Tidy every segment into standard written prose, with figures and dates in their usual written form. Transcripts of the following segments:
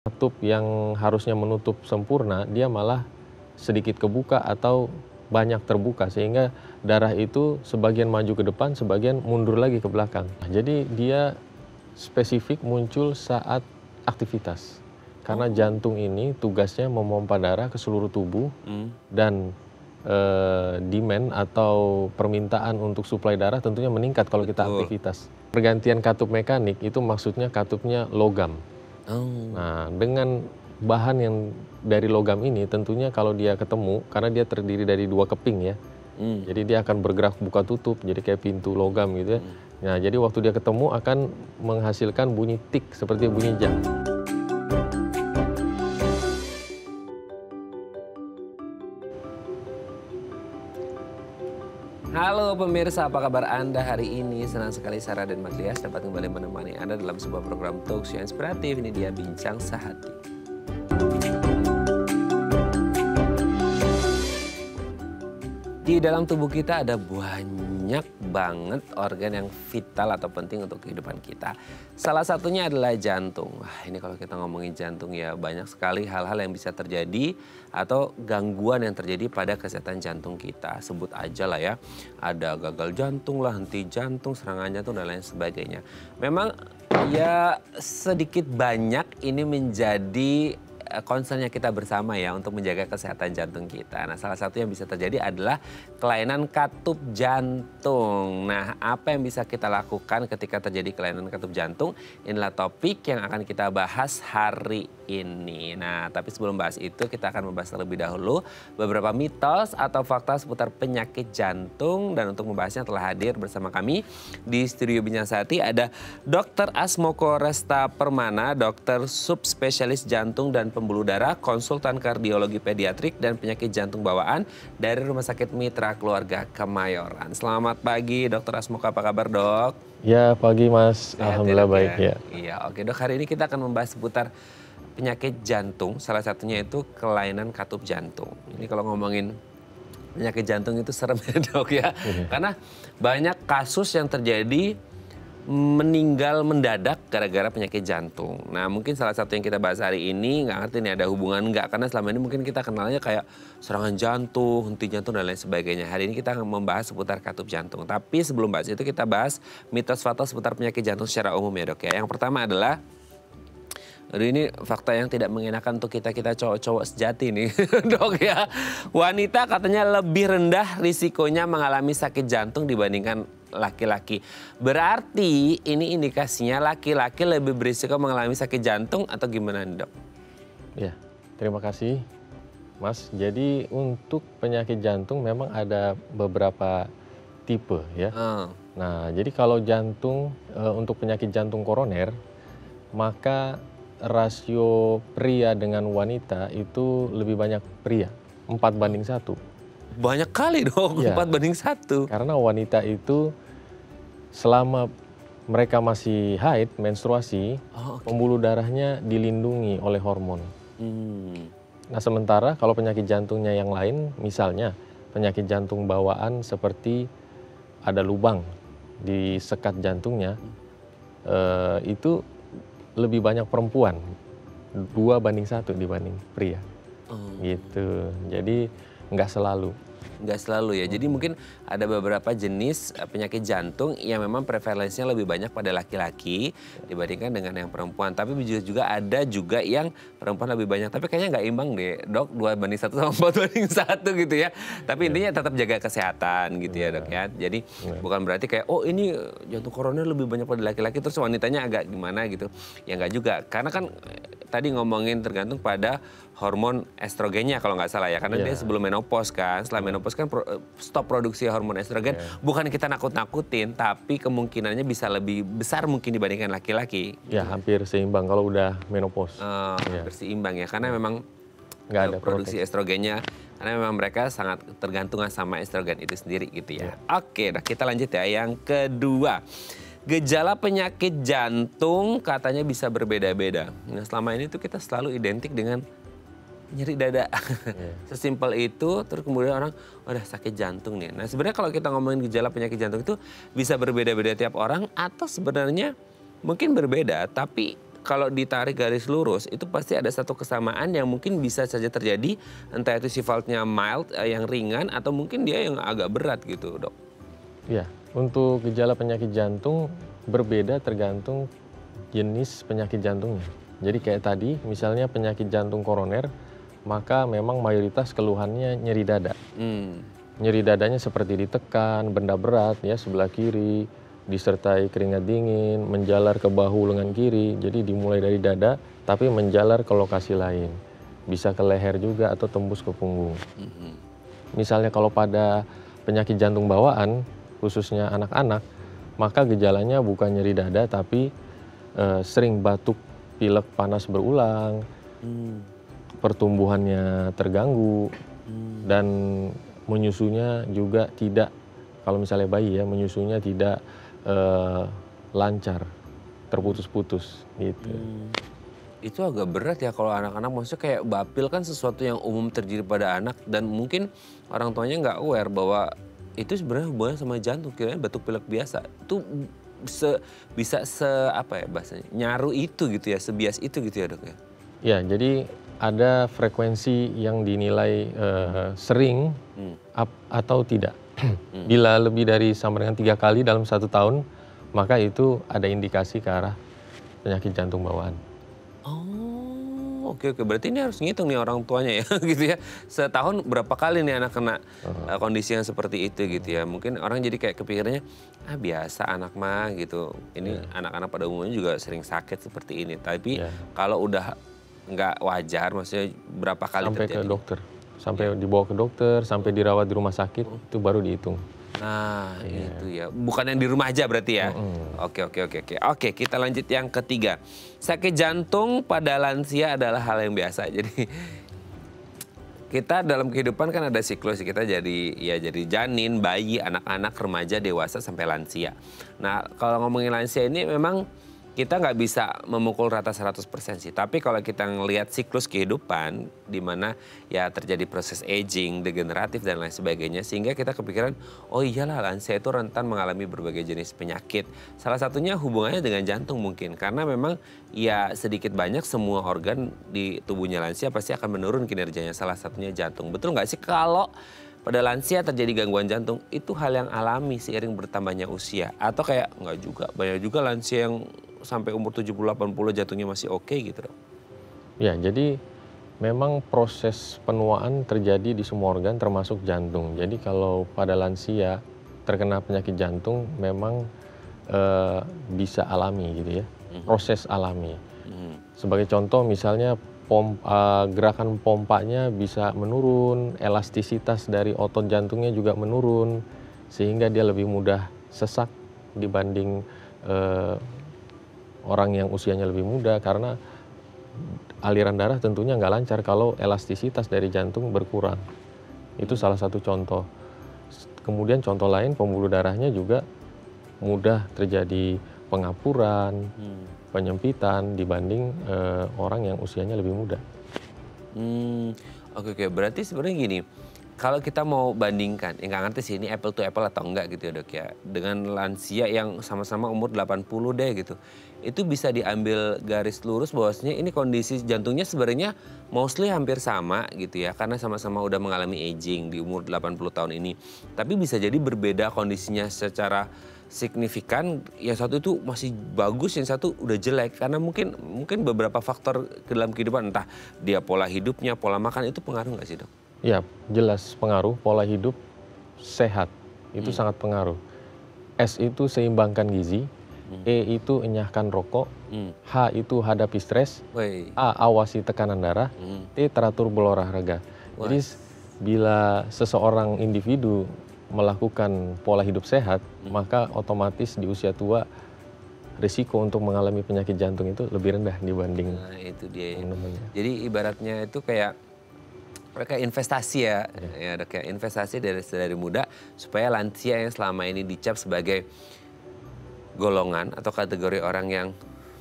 Katup yang harusnya menutup sempurna, dia malah sedikit kebuka atau banyak terbuka, sehingga darah itu sebagian maju ke depan, sebagian mundur lagi ke belakang. Jadi dia spesifik muncul saat aktivitas. Karena jantung ini tugasnya memompa darah ke seluruh tubuh dan demand atau permintaan untuk suplai darah tentunya meningkat kalau kita aktivitas. Pergantian katup mekanik itu maksudnya katupnya logam. Nah, dengan bahan yang dari logam ini tentunya kalau dia ketemu, karena dia terdiri dari 2 keping ya. Jadi dia akan bergerak buka tutup, jadi kayak pintu logam gitu ya. Nah, jadi waktu dia ketemu akan menghasilkan bunyi tik seperti bunyi jam. Halo pemirsa, apa kabar Anda hari ini? Senang sekali Sarah dan Maglias dapat kembali menemani Anda dalam sebuah program talkshow yang inspiratif. Ini dia Bincang Sehati. Di dalam tubuh kita ada banyak banget organ yang vital atau penting untuk kehidupan kita. Salah satunya adalah jantung. Wah, ini kalau kita ngomongin jantung ya banyak sekali hal-hal yang bisa terjadi atau gangguan yang terjadi pada kesehatan jantung kita. Sebut aja lah ya, ada gagal jantung lah, henti jantung, serangan jantung dan lain sebagainya. Memang ya sedikit banyak ini menjadi concernnya kita bersama ya untuk menjaga kesehatan jantung kita. Nah, salah satu yang bisa terjadi adalah kelainan katup jantung. Nah, apa yang bisa kita lakukan ketika terjadi kelainan katup jantung? Inilah topik yang akan kita bahas hari ini. Nah, tapi sebelum bahas itu kita akan membahas terlebih dahulu beberapa mitos atau fakta seputar penyakit jantung. Dan untuk membahasnya telah hadir bersama kami di studio Bincang Sehati ada Dr. Asmoko Resta Permana, dokter subspesialis jantung dan pembuluh darah, konsultan kardiologi pediatrik dan penyakit jantung bawaan dari Rumah Sakit Mitra Keluarga Kemayoran. Selamat pagi Dr. Asmoko, apa kabar dok? Ya, pagi Mas. Alhamdulillah baik ya. Iya, oke dok, hari ini kita akan membahas seputar penyakit jantung, salah satunya itu kelainan katup jantung. Ini kalau ngomongin penyakit jantung itu serem ya dok ya. Karena banyak kasus yang terjadi meninggal mendadak gara-gara penyakit jantung. Nah mungkin salah satu yang kita bahas hari ini, nggak ngerti nih ada hubungan nggak, karena selama ini mungkin kita kenalnya kayak serangan jantung, henti jantung dan lain sebagainya. Hari ini kita akan membahas seputar katup jantung. Tapi sebelum bahas itu kita bahas mitos fatal seputar penyakit jantung secara umum ya dok ya. Yang pertama adalah, aduh ini fakta yang tidak mengenakan untuk kita cowok-cowok sejati nih dok ya. Wanita katanya lebih rendah risikonya mengalami sakit jantung dibandingkan laki-laki. Berarti ini indikasinya laki-laki lebih berisiko mengalami sakit jantung atau gimana dok? Ya, terima kasih Mas. Jadi untuk penyakit jantung memang ada beberapa tipe ya. Nah, jadi kalau jantung untuk penyakit jantung koroner, maka rasio pria dengan wanita itu lebih banyak pria, 4:1. Banyak kali dong, Ya, 4:1. karena wanita itu selama mereka masih haid, menstruasi, pembuluh darahnya dilindungi oleh hormon. Nah, sementara kalau penyakit jantungnya yang lain, misalnya penyakit jantung bawaan seperti ada lubang di sekat jantungnya, itu lebih banyak perempuan, 2:1 dibanding pria. Gitu. Jadi nggak selalu. Nggak selalu ya, jadi mungkin ada beberapa jenis penyakit jantung yang memang prevalensinya lebih banyak pada laki-laki dibandingkan dengan yang perempuan. Tapi juga ada juga yang perempuan lebih banyak, tapi kayaknya nggak imbang deh dok, 2:1 sama 4:1 gitu ya. Tapi intinya tetap jaga kesehatan gitu ya dok ya. Jadi bukan berarti kayak oh ini jantung koroner lebih banyak pada laki-laki terus wanitanya agak gimana gitu. Ya nggak juga, karena kan tadi ngomongin tergantung pada hormon estrogennya kalau nggak salah ya, karena dia sebelum menopause kan, setelah menopause kan stop produksi hormon estrogen. Bukan kita nakut-nakutin, tapi kemungkinannya bisa lebih besar mungkin dibandingkan laki-laki. Ya, hampir seimbang kalau udah menopause. Berseimbang ya, karena memang Nggak ada produksi estrogennya, karena memang mereka sangat tergantungan sama estrogen itu sendiri gitu ya. Oke, nah kita lanjut ya. Yang kedua, gejala penyakit jantung katanya bisa berbeda-beda. Nah selama ini tuh kita selalu identik dengan nyeri dada. Sesimpel itu, terus kemudian orang udah sakit jantung nih. Nah sebenarnya kalau kita ngomongin gejala penyakit jantung itu bisa berbeda-beda tiap orang atau sebenarnya mungkin berbeda tapi kalau ditarik garis lurus itu pasti ada satu kesamaan yang mungkin bisa saja terjadi, entah itu sifatnya mild yang ringan atau mungkin dia yang agak berat gitu, Dok. Ya, untuk gejala penyakit jantung berbeda tergantung jenis penyakit jantungnya. Jadi kayak tadi, misalnya penyakit jantung koroner, maka memang mayoritas keluhannya nyeri dada. Nyeri dadanya seperti ditekan, benda berat ya sebelah kiri, disertai keringat dingin, menjalar ke bahu lengan kiri. Jadi dimulai dari dada, tapi menjalar ke lokasi lain. Bisa ke leher juga atau tembus ke punggung. Misalnya kalau pada penyakit jantung bawaan, khususnya anak-anak, maka gejalanya bukan nyeri dada, tapi sering batuk, pilek panas berulang, pertumbuhannya terganggu, dan menyusunya juga tidak, kalau misalnya bayi ya, menyusunya tidak lancar, terputus-putus gitu. Itu agak berat ya kalau anak-anak, maksudnya kayak bapil kan sesuatu yang umum terjadi pada anak dan mungkin orang tuanya nggak aware bahwa itu sebenarnya hubungannya sama jantung, kirain batuk pilek biasa. Itu bisa apa ya bahasanya, nyaru itu gitu ya, sebias itu gitu ya, Dok ya? Ya, jadi ada frekuensi yang dinilai sering atau tidak. Bila lebih dari sama dengan 3 kali dalam 1 tahun, maka itu ada indikasi ke arah penyakit jantung bawaan. Oh, oke. Berarti ini harus ngitung nih orang tuanya ya, gitu ya. Setahun berapa kali nih anak kena kondisi yang seperti itu gitu ya. Mungkin orang jadi kayak kepikirannya, biasa anak mah gitu. Ini anak-anak pada umumnya juga sering sakit seperti ini. Tapi kalau udah nggak wajar, maksudnya berapa kali sampai terjadi? Ke dokter, sampai dibawa ke dokter, sampai dirawat di rumah sakit, itu baru dihitung. Nah, itu ya. Bukan yang di rumah aja berarti ya? Oke. Oke, kita lanjut yang ketiga. Sakit jantung pada lansia adalah hal yang biasa. Jadi kita dalam kehidupan kan ada siklus. Kita jadi janin, bayi, anak-anak, remaja, dewasa, sampai lansia. Nah, kalau ngomongin lansia ini memang kita nggak bisa memukul rata 100% sih. Tapi kalau kita ngelihat siklus kehidupan, di mana ya terjadi proses aging, degeneratif, dan lain sebagainya. Sehingga kita kepikiran, oh iyalah lansia itu rentan mengalami berbagai jenis penyakit. Salah satunya hubungannya dengan jantung mungkin. Karena memang ya sedikit banyak semua organ di tubuhnya lansia pasti akan menurun kinerjanya. Salah satunya jantung. Betul nggak sih kalau pada lansia terjadi gangguan jantung, itu hal yang alami seiring bertambahnya usia? Atau kayak nggak juga, banyak juga lansia yang sampai umur 70-80 jantungnya masih oke gitu, Dok? Ya, jadi memang proses penuaan terjadi di semua organ termasuk jantung. Jadi kalau pada lansia terkena penyakit jantung memang bisa alami gitu ya, proses alami. Sebagai contoh misalnya gerakan pompanya bisa menurun, elastisitas dari otot jantungnya juga menurun, sehingga dia lebih mudah sesak dibanding orang yang usianya lebih muda, karena aliran darah tentunya nggak lancar kalau elastisitas dari jantung berkurang. Itu salah satu contoh. Kemudian contoh lain, pembuluh darahnya juga mudah terjadi pengapuran, penyempitan dibanding orang yang usianya lebih muda. Oke. Berarti sebenarnya gini, kalau kita mau bandingkan, ya nggak ngerti sih ini apple to apple atau enggak gitu ya, Dok ya, dengan lansia yang sama-sama umur 80 deh gitu. Itu bisa diambil garis lurus bahwasanya ini kondisi jantungnya sebenarnya mostly hampir sama gitu ya, karena sama-sama udah mengalami aging di umur 80 tahun ini. Tapi bisa jadi berbeda kondisinya secara signifikan, yang satu itu masih bagus, yang satu udah jelek karena mungkin beberapa faktor ke dalam kehidupan, entah dia pola hidupnya, pola makan, itu pengaruh nggak sih, Dok? Ya, jelas pengaruh. Pola hidup sehat itu sangat pengaruh. S itu seimbangkan gizi, E itu enyahkan rokok, H itu hadapi stres, A awasi tekanan darah, T teratur berolahraga. Jadi bila seseorang individu melakukan pola hidup sehat, maka otomatis di usia tua risiko untuk mengalami penyakit jantung itu lebih rendah dibanding. Nah, itu dia. Jadi ibaratnya itu kayak investasi ya, kayak investasi dari muda supaya lansia yang selama ini dicap sebagai golongan atau kategori orang yang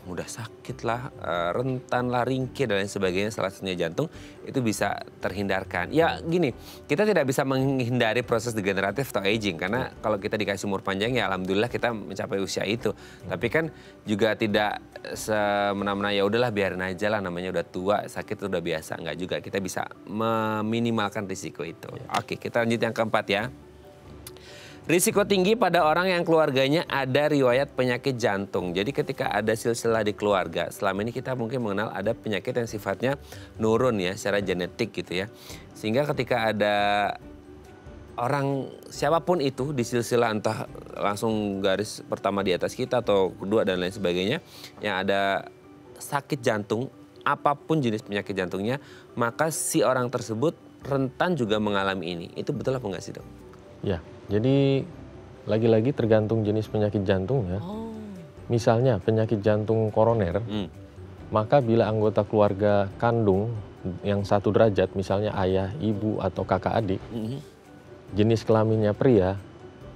mudah sakit lah, rentan lah, ringkih dan lain sebagainya, salah satunya jantung, itu bisa terhindarkan. Ya gini, kita tidak bisa menghindari proses degeneratif atau aging karena kalau kita dikasih umur panjang ya alhamdulillah kita mencapai usia itu. Tapi kan juga tidak semena-mena ya udahlah biarin aja lah, namanya udah tua, sakit udah biasa. Enggak juga, kita bisa meminimalkan risiko itu. Oke, kita lanjut yang keempat ya. Risiko tinggi pada orang yang keluarganya ada riwayat penyakit jantung. Jadi ketika ada silsilah di keluarga, selama ini kita mungkin mengenal ada penyakit yang sifatnya nurun ya, secara genetik gitu ya. Sehingga ketika ada orang siapapun itu di silsilah, entah langsung garis pertama di atas kita atau kedua dan lain sebagainya, yang ada sakit jantung, apapun jenis penyakit jantungnya, maka si orang tersebut rentan juga mengalami ini. Itu betul apa enggak sih, Dok? Ya, jadi lagi-lagi tergantung jenis penyakit jantung ya. Misalnya penyakit jantung koroner, maka bila anggota keluarga kandung yang satu derajat, misalnya ayah, ibu, atau kakak adik, jenis kelaminnya pria,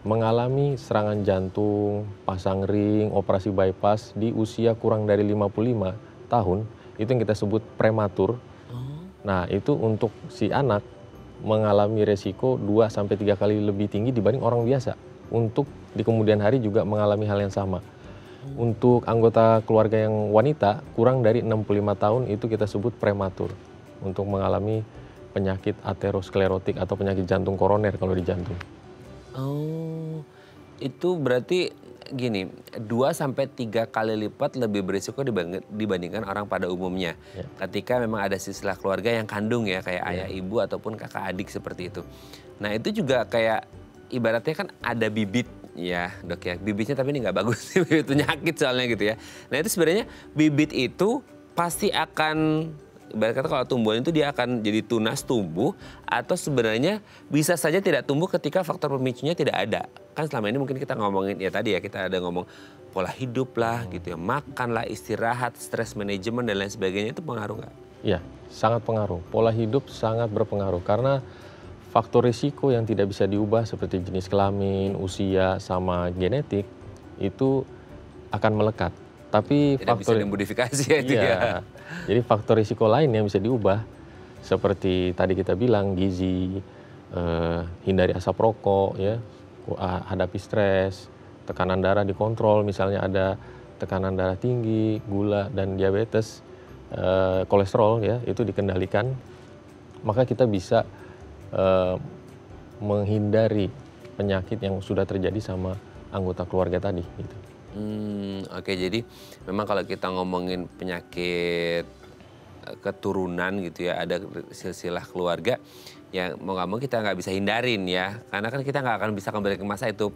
mengalami serangan jantung, pasang ring, operasi bypass di usia kurang dari 55 tahun, itu yang kita sebut prematur. Nah, itu untuk si anak mengalami resiko 2-3 kali lebih tinggi dibanding orang biasa. Untuk di kemudian hari juga mengalami hal yang sama. Untuk anggota keluarga yang wanita, kurang dari 65 tahun itu kita sebut prematur. Untuk mengalami penyakit aterosklerotik atau penyakit jantung koroner kalau di jantung. Oh, itu berarti gini, 2-3 kali lipat lebih berisiko dibandingkan orang pada umumnya. Ketika memang ada silsilah keluarga yang kandung ya, kayak ayah, ibu, ataupun kakak adik seperti itu. Nah itu juga kayak ibaratnya kan ada bibit ya, Dok ya. Bibitnya tapi ini nggak bagus, bibit penyakit soalnya gitu ya. Nah itu sebenarnya bibit itu pasti akan, ibarat kata kalau tumbuhan itu dia akan jadi tunas tumbuh, atau sebenarnya bisa saja tidak tumbuh ketika faktor pemicunya tidak ada. Kan selama ini mungkin kita ngomongin ya tadi ya, kita ada ngomong pola hidup lah gitu ya, makan lah, istirahat, stress management dan lain sebagainya, itu pengaruh nggak? Iya, sangat pengaruh. Pola hidup sangat berpengaruh karena faktor risiko yang tidak bisa diubah seperti jenis kelamin, usia, sama genetik itu akan melekat. Tapi tidak faktor bisa dimodifikasi ya itu ya. Jadi faktor risiko lain yang bisa diubah seperti tadi kita bilang gizi, hindari asap rokok ya, hadapi stres, tekanan darah dikontrol, misalnya ada tekanan darah tinggi, gula dan diabetes, kolesterol ya, itu dikendalikan, maka kita bisa menghindari penyakit yang sudah terjadi sama anggota keluarga tadi gitu. Oke, jadi memang kalau kita ngomongin penyakit keturunan gitu ya, ada silsilah keluarga yang mau nggak mau kita nggak bisa hindarin ya, karena kan kita nggak akan bisa kembali ke masa itu.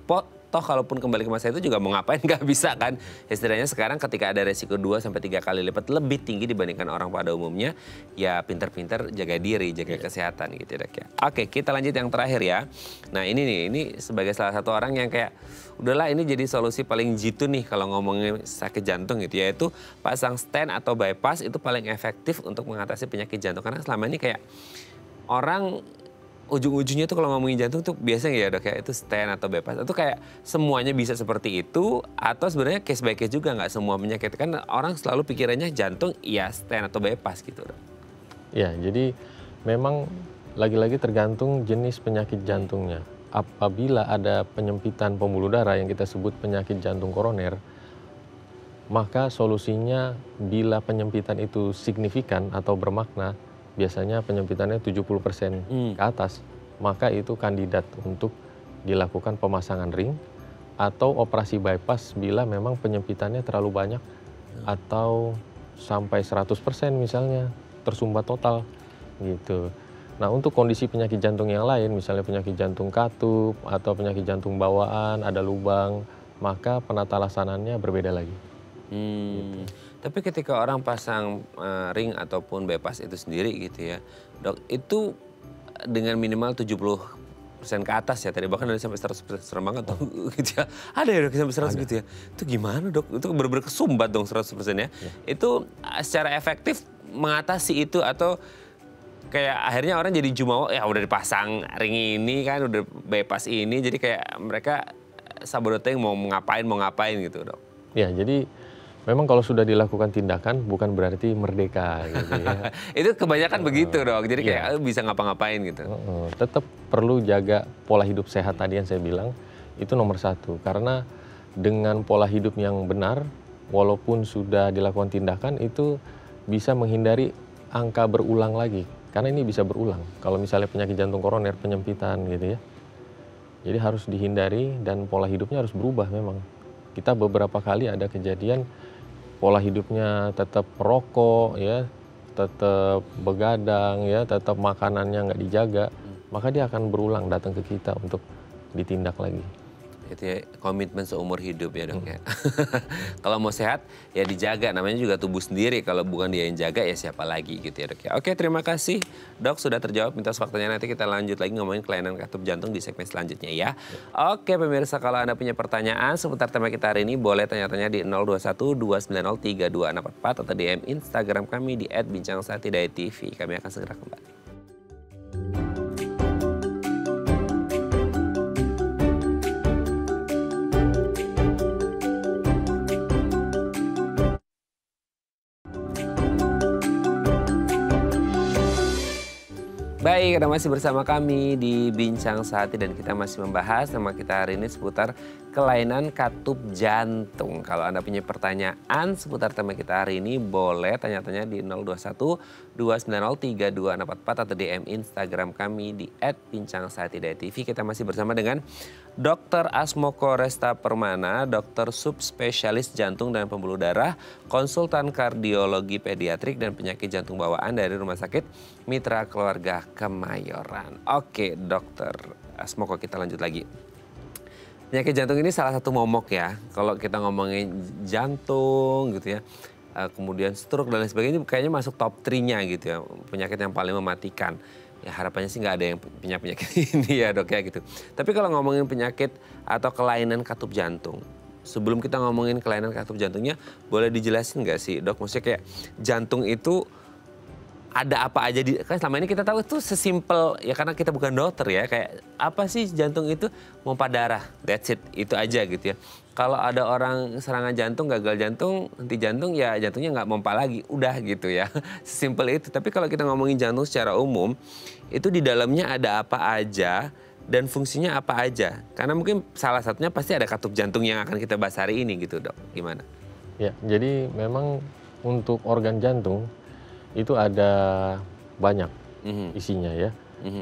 Toh kalaupun kembali ke masa itu juga mau ngapain nggak bisa kan. Istilahnya sekarang ketika ada resiko 2-3 kali lipat lebih tinggi dibandingkan orang pada umumnya, ya pinter-pinter jaga diri, jaga kesehatan gitu ya, Dok ya. Oke, kita lanjut yang terakhir ya. Nah ini nih, ini sebagai salah satu orang yang kayak udahlah ini jadi solusi paling jitu nih kalau ngomongin sakit jantung gitu, yaitu pasang stent atau bypass itu paling efektif untuk mengatasi penyakit jantung. Karena selama ini kayak orang ujung-ujungnya tuh kalau ngomongin jantung tuh biasanya ya, Dok ya, itu stent atau bypass. Itu kayak semuanya bisa seperti itu, atau sebenarnya case by case juga, nggak semua penyakit. Kan orang selalu pikirannya jantung ya stent atau bypass gitu, Dok. Ya, jadi memang lagi-lagi tergantung jenis penyakit jantungnya. Apabila ada penyempitan pembuluh darah yang kita sebut penyakit jantung koroner, maka solusinya bila penyempitan itu signifikan atau bermakna, biasanya penyempitannya 70% ke atas, maka itu kandidat untuk dilakukan pemasangan ring atau operasi bypass bila memang penyempitannya terlalu banyak atau sampai 100% misalnya tersumbat total gitu. Nah untuk kondisi penyakit jantung yang lain, misalnya penyakit jantung katup atau penyakit jantung bawaan, ada lubang, maka penata laksananya berbeda lagi. Gitu. Tapi ketika orang pasang ring ataupun bypass itu sendiri gitu ya, Dok, itu dengan minimal 70% ke atas ya, tadi bahkan ada sampai 100%, serem banget tuh gitu ya. Ada ya, Dok, sampai 100 gitu ya. Itu gimana, Dok? Itu bener-bener kesumbat dong 100% ya. Itu secara efektif mengatasi itu atau kayak akhirnya orang jadi jumawa, ya udah dipasang ring ini kan, udah bypass ini, jadi kayak mereka sabototeng mau ngapain gitu, Dok. Ya, jadi Memang kalau sudah dilakukan tindakan bukan berarti merdeka gitu ya. Itu kebanyakan begitu dong, jadi kayak Iya. bisa ngapa-ngapain gitu. Tetap perlu jaga pola hidup sehat tadi yang saya bilang, itu nomor satu. Karena dengan pola hidup yang benar, walaupun sudah dilakukan tindakan, itu bisa menghindari angka berulang lagi. Karena ini bisa berulang. Kalau misalnya penyakit jantung koroner, penyempitan gitu ya. Jadi harus dihindari dan pola hidupnya harus berubah memang. Kita beberapa kali ada kejadian pola hidupnya tetap merokok ya, tetap begadang ya, tetap makanannya nggak dijaga, maka dia akan berulang datang ke kita untuk ditindak lagi. Itu ya komitmen seumur hidup ya dok ya. Kalau mau sehat ya dijaga, namanya juga tubuh sendiri. Kalau bukan dia yang jaga ya siapa lagi gitu ya dok ya. Oke, terima kasih dok sudah terjawab. Minta waktunya, nanti kita lanjut lagi ngomongin kelainan katup jantung di segmen selanjutnya ya. Oke pemirsa, kalau Anda punya pertanyaan seputar tema kita hari ini, boleh tanya-tanya di 021 290 3244 atau DM Instagram kami di @bincangsahatidayatv. Kami akan segera kembali. Baik, Anda masih bersama kami di Bincang Sehati dan kita masih membahas tema kita hari ini seputar kelainan katup jantung. Kalau Anda punya pertanyaan seputar tema kita hari ini, boleh tanya-tanya di 021 290 3244 atau DM Instagram kami di @bincangsahatidayatv. Kita masih bersama dengan Dr. Asmoko Resta Permana, dokter subspesialis jantung dan pembuluh darah, konsultan kardiologi pediatrik dan penyakit jantung bawaan dari Rumah Sakit Mitra Keluarga Kemayoran. Oke, dokter Asmoko, kita lanjut lagi. Penyakit jantung ini salah satu momok ya. Kalau kita ngomongin jantung gitu ya, kemudian stroke dan lain sebagainya, kayaknya masuk top 3-nya gitu ya. Penyakit yang paling mematikan. Ya harapannya sih nggak ada yang punya penyakit ini ya dok ya gitu. Tapi kalau ngomongin penyakit atau kelainan katup jantung, sebelum kita ngomongin kelainan katup jantungnya, boleh dijelasin nggak sih dok? Maksudnya kayak jantung itu ada apa aja kan selama ini kita tahu itu sesimpel ya, karena kita bukan dokter ya, kayak apa sih jantung itu, pompa darah, that's it, itu aja gitu ya. Kalau ada orang serangan jantung, gagal jantung, henti jantung, ya jantungnya nggak pompa lagi, udah gitu ya, sesimpel itu. Tapi kalau kita ngomongin jantung secara umum, itu di dalamnya ada apa aja dan fungsinya apa aja, karena mungkin salah satunya pasti ada katup jantung yang akan kita bahas hari ini gitu dok, gimana? Ya, jadi memang untuk organ jantung itu ada banyak isinya ya.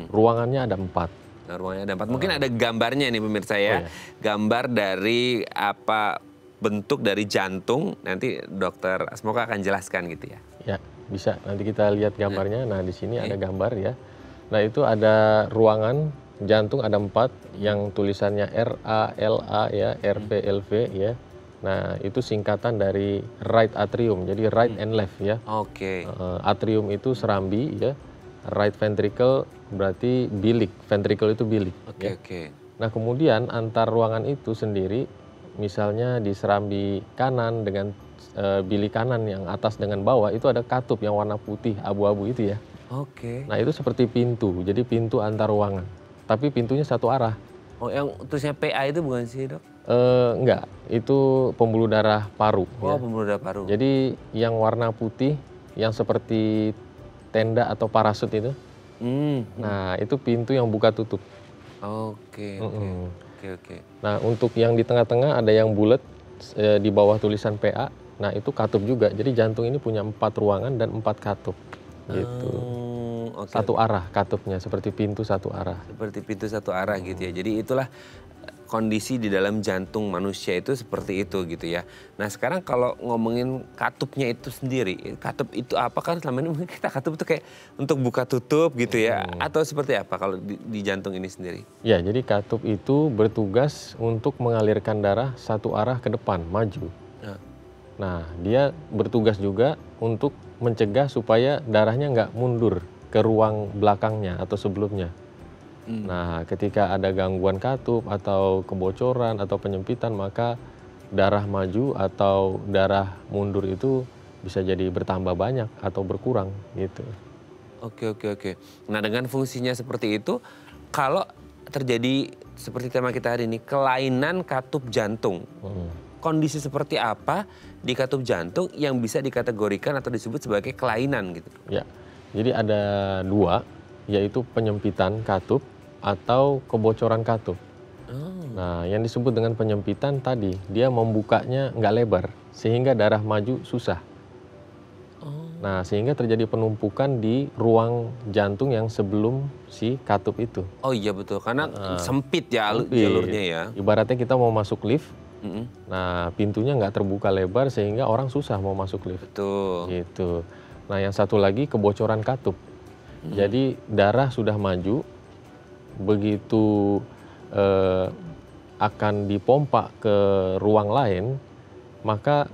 Ruangannya ada 4. Nah, ruangannya ada 4. Mungkin ada gambarnya nih pemirsa ya. Oh, iya. Gambar dari apa bentuk dari jantung, nanti dokter Asmoko akan jelaskan gitu ya. Ya, bisa. Nanti kita lihat gambarnya. Nah, di sini ada gambar ya. Nah, itu ada ruangan jantung ada 4 yang tulisannya RA, LA ya, RV, LV ya. Nah, itu singkatan dari right atrium, jadi right and left ya. Oke. Atrium itu serambi ya, right ventricle berarti bilik, ventricle itu bilik. Oke, ya. oke. Nah, kemudian antar ruangan itu sendiri, misalnya di serambi kanan dengan bilik kanan yang atas dengan bawah, itu ada katup yang warna putih abu-abu itu ya. Oke. Nah, itu seperti pintu, jadi pintu antar ruangan, tapi pintunya satu arah. Oh, yang tulisnya PA itu bukan sih dok? Enggak, itu pembuluh darah paru. Oh, Ya. pembuluh darah paru. Jadi yang warna putih, yang seperti tenda atau parasut itu, nah itu pintu yang buka tutup. Oke, oke. Nah, untuk yang di tengah-tengah ada yang bulat di bawah tulisan PA. Nah, itu katup juga. Jadi jantung ini punya 4 ruangan dan 4 katup. Gitu. Satu arah katupnya, seperti pintu satu arah. Seperti pintu satu arah gitu ya. Jadi itulah kondisi di dalam jantung manusia itu seperti itu gitu ya. Nah sekarang kalau ngomongin katupnya itu sendiri, katup itu apa, kan selama ini mungkin kita katup itu kayak untuk buka tutup gitu ya, atau seperti apa kalau di jantung ini sendiri? Ya, jadi katup itu bertugas untuk mengalirkan darah satu arah ke depan, maju. Nah, dia bertugas juga untuk mencegah supaya darahnya nggak mundur ke ruang belakangnya atau sebelumnya. Nah, ketika ada gangguan katup atau kebocoran atau penyempitan, maka darah maju atau darah mundur itu bisa jadi bertambah banyak atau berkurang gitu. Oke. Nah dengan fungsinya seperti itu, kalau terjadi seperti tema kita hari ini, kelainan katup jantung, kondisi seperti apa di katup jantung yang bisa dikategorikan atau disebut sebagai kelainan gitu? Ya, jadi ada dua, yaitu penyempitan katup atau kebocoran katup. Nah, yang disebut dengan penyempitan tadi, dia membukanya nggak lebar, sehingga darah maju susah. Nah, sehingga terjadi penumpukan di ruang jantung yang sebelum si katup itu. Oh iya betul, karena sempit ya Sempit. jalurnya ya. Ibaratnya kita mau masuk lift, nah pintunya nggak terbuka lebar sehingga orang susah mau masuk lift. Betul. Gitu. Nah, yang satu lagi kebocoran katup. Jadi darah sudah maju, begitu akan dipompa ke ruang lain, maka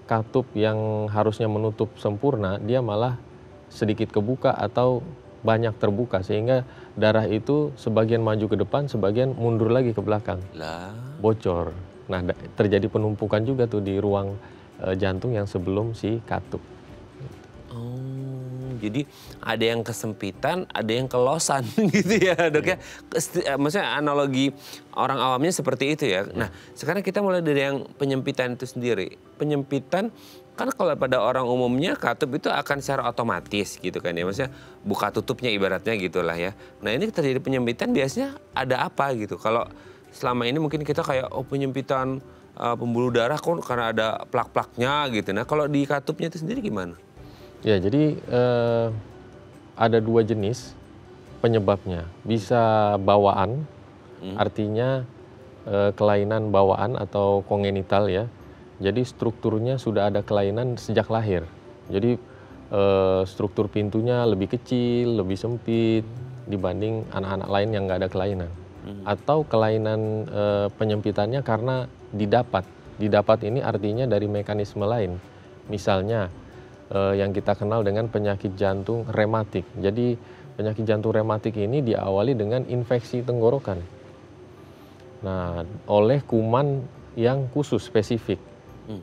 katup yang harusnya menutup sempurna, dia malah sedikit kebuka atau banyak terbuka, sehingga darah itu sebagian maju ke depan, sebagian mundur lagi ke belakang, Lah. bocor. Nah, terjadi penumpukan juga tuh di ruang jantung yang sebelum si katup. Oh, jadi ada yang kesempitan, ada yang kelosan gitu ya dok ya. Maksudnya analogi orang awamnya seperti itu ya. Nah sekarang kita mulai dari yang penyempitan itu sendiri. Penyempitan kan kalau pada orang umumnya katup itu akan secara otomatis gitu kan ya. Maksudnya buka tutupnya ibaratnya gitulah ya. Nah ini terjadi penyempitan biasanya ada apa gitu. Kalau selama ini mungkin kita kayak penyempitan pembuluh darah kok karena ada plak-plaknya gitu. Nah kalau di katupnya itu sendiri gimana? Ya, jadi ada dua jenis penyebabnya. Bisa bawaan, artinya kelainan bawaan atau kongenital ya. Jadi strukturnya sudah ada kelainan sejak lahir. Jadi struktur pintunya lebih kecil, lebih sempit dibanding anak-anak lain yang nggak ada kelainan. Atau kelainan penyempitannya karena didapat. Didapat ini artinya dari mekanisme lain. Misalnya yang kita kenal dengan penyakit jantung rematik. Jadi penyakit jantung rematik ini diawali dengan infeksi tenggorokan. Nah, oleh kuman yang khusus spesifik.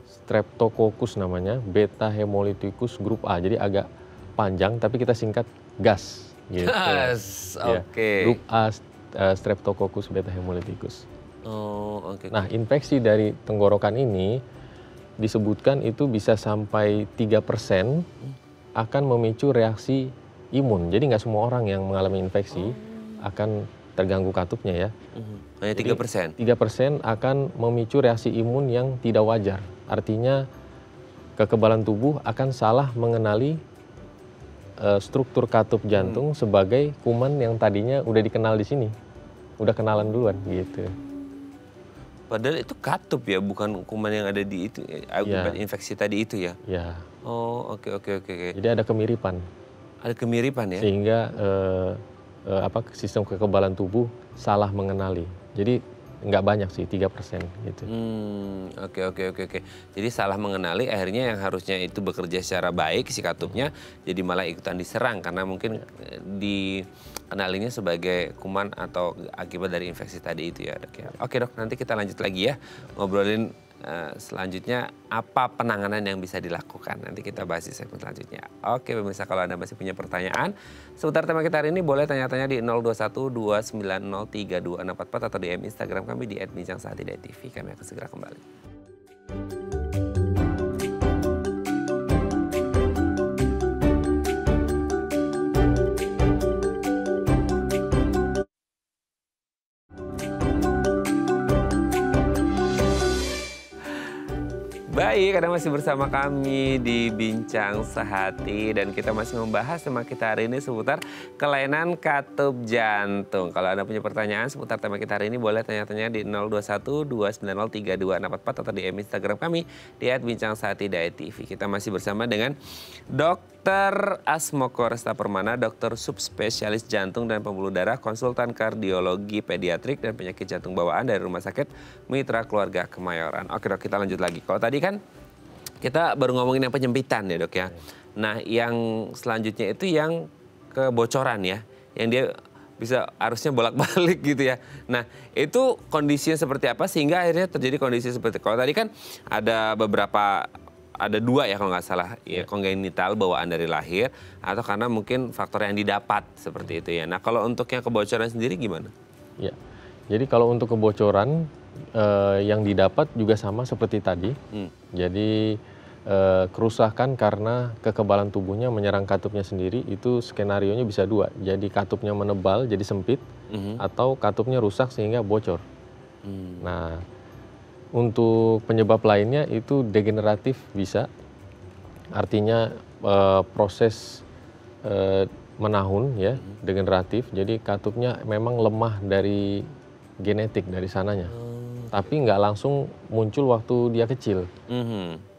Streptococcus namanya, beta hemolyticus grup A. Jadi agak panjang tapi kita singkat GAS. Gitu. GAS, oke. Grup A Streptococcus beta hemolyticus. Oh, oke. Nah, infeksi dari tenggorokan ini disebutkan itu bisa sampai 3% akan memicu reaksi imun. Jadi nggak semua orang yang mengalami infeksi akan terganggu katupnya ya. Hanya 3%? 3% akan memicu reaksi imun yang tidak wajar. Artinya kekebalan tubuh akan salah mengenali struktur katup jantung sebagai kuman yang tadinya udah dikenal di sini. Udah kenalan duluan gitu. Padahal itu katup ya, bukan kuman yang ada di itu, akibat infeksi tadi itu ya? Ya. Oh, oke. Jadi ada kemiripan. Ada kemiripan ya? Sehingga sistem kekebalan tubuh salah mengenali. Jadi nggak banyak sih, 3% gitu. Oke. Jadi salah mengenali, akhirnya yang harusnya itu bekerja secara baik si katupnya, jadi malah ikutan diserang karena mungkin dikenalinya sebagai kuman atau akibat dari infeksi tadi itu ya dok ya. Oke dok, nanti kita lanjut lagi ya ngobrolin selanjutnya apa penanganan yang bisa dilakukan. Nanti kita bahas di segmen selanjutnya. Oke pemirsa, kalau Anda masih punya pertanyaan seputar tema kita hari ini, boleh tanya-tanya di 0212903244 atau DM Instagram kami di @bincangsahatidayat.tv. Kami akan segera kembali. Baik, Anda masih bersama kami di Bincang Sehati dan kita masih membahas tema kita hari ini seputar kelainan katup jantung. Kalau Anda punya pertanyaan seputar tema kita hari ini, boleh tanya-tanya di 0212903244 atau di Instagram kami di @bincangsahatidayat.tv. Kita masih bersama dengan Dr. Asmoko Resta Permana, dokter subspesialis jantung dan pembuluh darah, konsultan kardiologi pediatrik dan penyakit jantung bawaan dari Rumah Sakit Mitra Keluarga Kemayoran. Oke dok, kita lanjut lagi. Kalau tadi kan kita baru ngomongin yang penyempitan ya dok ya. Nah yang selanjutnya itu yang kebocoran ya, yang dia bisa harusnya bolak-balik gitu ya. Nah itu kondisinya seperti apa sehingga akhirnya terjadi kondisi seperti itu. Kalau tadi kan ada dua ya kalau nggak salah, ya kongenital bawaan dari lahir atau karena mungkin faktor yang didapat seperti itu ya. Nah kalau untuk yang kebocoran sendiri gimana? Ya, jadi kalau untuk kebocoran yang didapat juga sama seperti tadi. Jadi kerusakan karena kekebalan tubuhnya menyerang katupnya sendiri, itu skenarionya bisa dua. Jadi katupnya menebal jadi sempit, atau katupnya rusak sehingga bocor. Nah, untuk penyebab lainnya itu degeneratif bisa, artinya proses menahun ya, degeneratif. Jadi katupnya memang lemah dari genetik dari sananya, tapi nggak langsung muncul waktu dia kecil.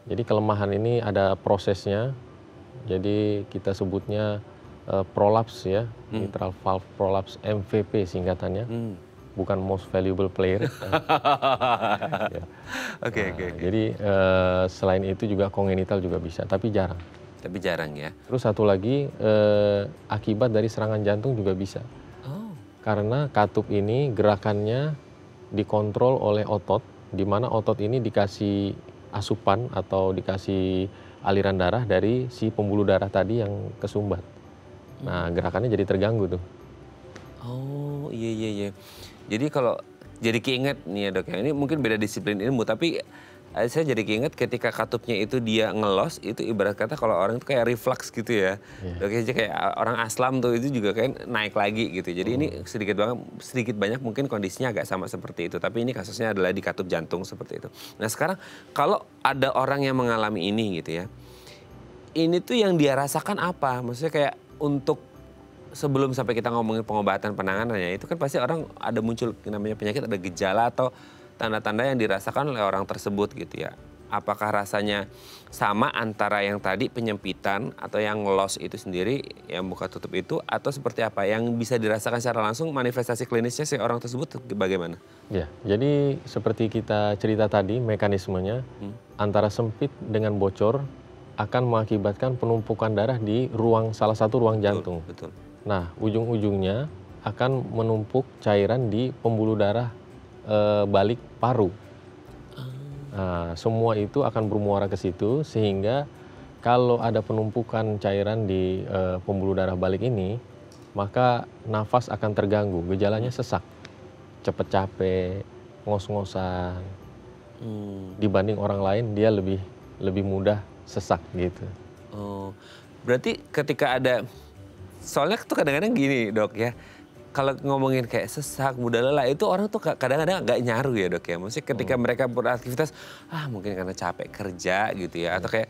Jadi kelemahan ini ada prosesnya, jadi kita sebutnya prolaps ya, mitral valve prolaps, MVP singkatannya, bukan most valuable player. Ya. Oke. Jadi selain itu juga kongenital juga bisa, tapi jarang. Tapi jarang ya. Terus satu lagi akibat dari serangan jantung juga bisa. Karena katup ini gerakannya dikontrol oleh otot, di mana otot ini dikasih asupan atau dikasih aliran darah dari si pembuluh darah tadi yang kesumbat. Nah, gerakannya jadi terganggu tuh. Oh, iya. Jadi kalau jadi keinget nih ya dok ya, ini mungkin beda disiplin ilmu, tapi saya jadi keinget ketika katupnya itu dia ngelos, itu ibarat kata kalau orang itu kayak reflux gitu ya. Dok ya, kayak orang aslam tuh itu juga kayak naik lagi gitu. Jadi ini sedikit banyak mungkin kondisinya agak sama seperti itu. Tapi ini kasusnya adalah di katup jantung seperti itu. Nah sekarang kalau ada orang yang mengalami ini gitu ya, ini tuh yang dia rasakan apa? Maksudnya kayak untuk sebelum sampai kita ngomongin pengobatan penanganannya, itu kan pasti orang ada muncul namanya penyakit, ada gejala atau tanda-tanda yang dirasakan oleh orang tersebut gitu ya. Apakah rasanya sama antara yang tadi penyempitan atau yang loss itu sendiri, yang buka tutup itu, atau seperti apa? Yang bisa dirasakan secara langsung manifestasi klinisnya si orang tersebut bagaimana? Ya, jadi seperti kita cerita tadi mekanismenya, antara sempit dengan bocor akan mengakibatkan penumpukan darah di salah satu ruang jantung. Betul. Nah, ujung-ujungnya akan menumpuk cairan di pembuluh darah balik paru. Nah, semua itu akan bermuara ke situ, sehingga kalau ada penumpukan cairan di pembuluh darah balik ini, maka nafas akan terganggu. Gejalanya sesak, cepet capek, ngos-ngosan. Dibanding orang lain, dia lebih mudah sesak gitu. Oh, berarti ketika ada, soalnya tuh kadang-kadang gini dok ya, kalau ngomongin kayak sesak, mudah lelah, itu orang tuh kadang-kadang agak nyaru ya dok ya. Maksudnya ketika mereka beraktivitas, mungkin karena capek kerja gitu ya. Atau kayak,